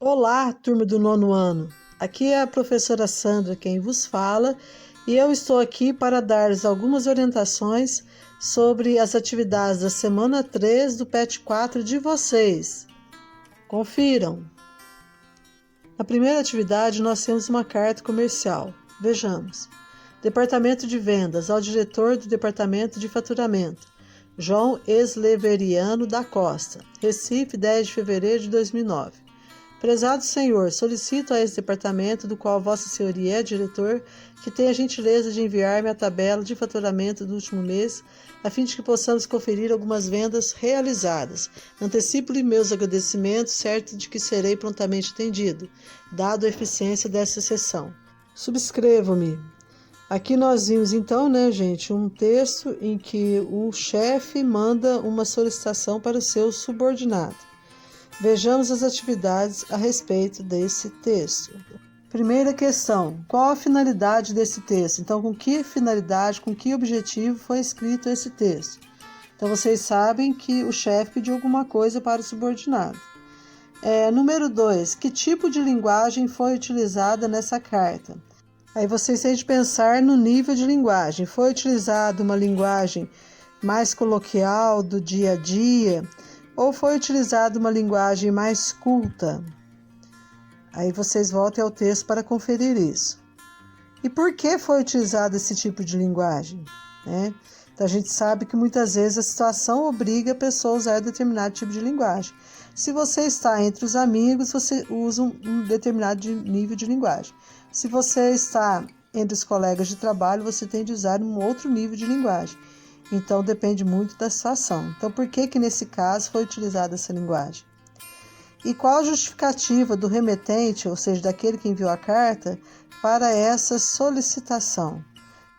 Olá, turma do nono ano. Aqui é a professora Sandra quem vos fala e eu estou aqui para dar-lhes algumas orientações sobre as atividades da semana 3 do PET 4 de vocês. Confiram! Na primeira atividade, nós temos uma carta comercial. Vejamos. Departamento de Vendas, ao diretor do Departamento de Faturamento, João Esleveriano da Costa, Recife, 10 de fevereiro de 2009. Prezado senhor, solicito a esse departamento, do qual vossa senhoria é diretor, que tenha a gentileza de enviar-me a tabela de faturamento do último mês, a fim de que possamos conferir algumas vendas realizadas. Antecipo-lhe meus agradecimentos, certo de que serei prontamente atendido, dado a eficiência dessa sessão. Subscrevo-me. Aqui nós vimos então, gente, um texto em que o chefe manda uma solicitação para o seu subordinado. Vejamos as atividades a respeito desse texto. Primeira questão: qual a finalidade desse texto? Então, com que finalidade, com que objetivo foi escrito esse texto? Então, vocês sabem que o chefe pediu alguma coisa para o subordinado. Número 2: que tipo de linguagem foi utilizada nessa carta? Aí vocês têm de pensar no nível de linguagem. Foi utilizada uma linguagem mais coloquial, do dia a dia, ou foi utilizada uma linguagem mais culta? Aí vocês voltem ao texto para conferir isso. E por que foi utilizado esse tipo de linguagem? Então a gente sabe que muitas vezes a situação obriga a pessoa a usar determinado tipo de linguagem. Se você está entre os amigos, você usa um determinado nível de linguagem. Se você está entre os colegas de trabalho, você tem de usar um outro nível de linguagem. Então, depende muito da situação. Então, por que nesse caso foi utilizada essa linguagem? E qual a justificativa do remetente, ou seja, daquele que enviou a carta, para essa solicitação?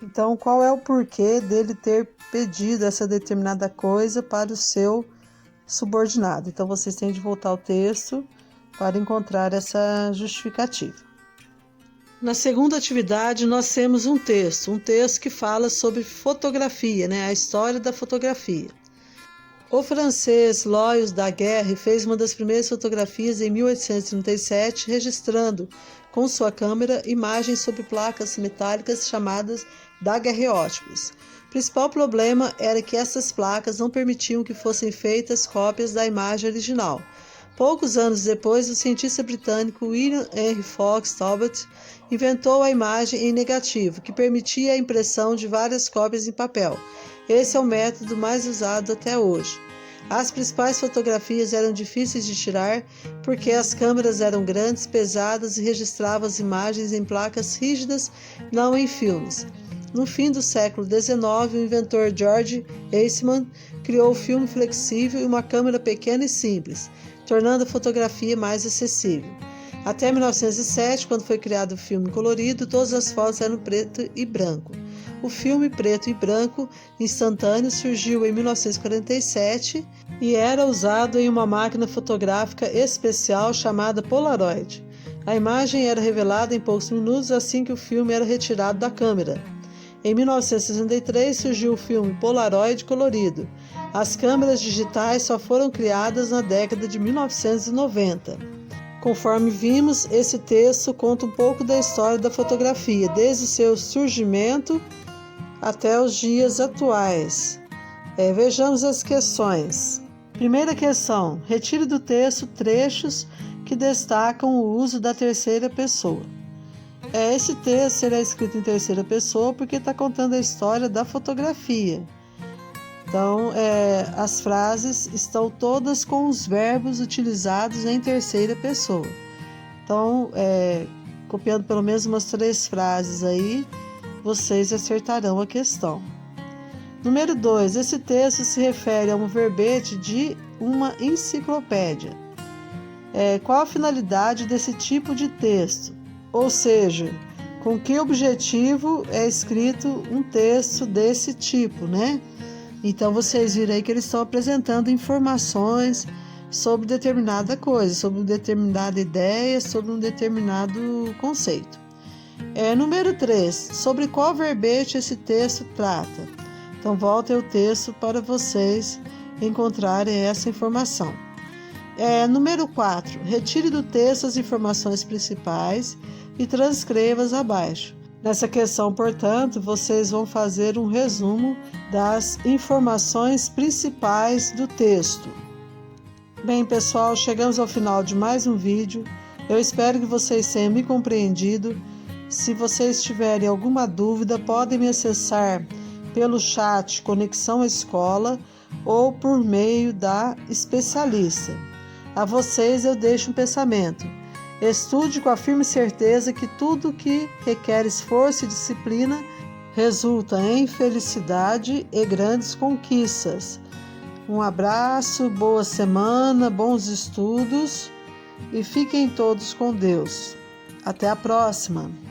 Então, qual é o porquê dele ter pedido essa determinada coisa para o seu subordinado? Então, vocês têm de voltar ao texto para encontrar essa justificativa. Na segunda atividade, nós temos um texto que fala sobre fotografia, a história da fotografia. O francês Louis Daguerre fez uma das primeiras fotografias em 1837, registrando com sua câmera imagens sobre placas metálicas chamadas daguerreótipos. O principal problema era que essas placas não permitiam que fossem feitas cópias da imagem original. Poucos anos depois, o cientista britânico William Henry Fox Talbot inventou a imagem em negativo, que permitia a impressão de várias cópias em papel. Esse é o método mais usado até hoje. As principais fotografias eram difíceis de tirar porque as câmeras eram grandes, pesadas e registravam as imagens em placas rígidas, não em filmes. No fim do século XIX, o inventor George Eastman criou o filme flexível e uma câmera pequena e simples, tornando a fotografia mais acessível. Até 1907, quando foi criado o filme colorido, todas as fotos eram preto e branco. O filme preto e branco instantâneo surgiu em 1947 e era usado em uma máquina fotográfica especial chamada Polaroid. A imagem era revelada em poucos minutos assim que o filme era retirado da câmera. Em 1963 surgiu o filme Polaroid colorido. As câmeras digitais só foram criadas na década de 1990. Conforme vimos, esse texto conta um pouco da história da fotografia, desde seu surgimento até os dias atuais. Vejamos as questões. Primeira questão: retire do texto trechos que destacam o uso da terceira pessoa. Esse texto será escrito em terceira pessoa porque está contando a história da fotografia. Então, as frases estão todas com os verbos utilizados em terceira pessoa. Então, copiando pelo menos umas 3 frases aí, vocês acertarão a questão. Número 2. Esse texto se refere a um verbete de uma enciclopédia. Qual a finalidade desse tipo de texto? Ou seja, com que objetivo é escrito um texto desse tipo, Então, vocês viram aí que eles estão apresentando informações sobre determinada coisa, sobre uma determinada ideia, sobre um determinado conceito. Número 3. Sobre qual verbete esse texto trata? Então, voltem ao texto para vocês encontrarem essa informação. Número 4. Retire do texto as informações principais e transcreva-as abaixo. Nessa questão, portanto, vocês vão fazer um resumo das informações principais do texto. Bem, pessoal, chegamos ao final de mais um vídeo. Eu espero que vocês tenham me compreendido. Se vocês tiverem alguma dúvida, podem me acessar pelo chat Conexão Escola ou por meio da especialista. A vocês eu deixo um pensamento. Estude com a firme certeza que tudo que requer esforço e disciplina resulta em felicidade e grandes conquistas. Um abraço, boa semana, bons estudos e fiquem todos com Deus. Até a próxima!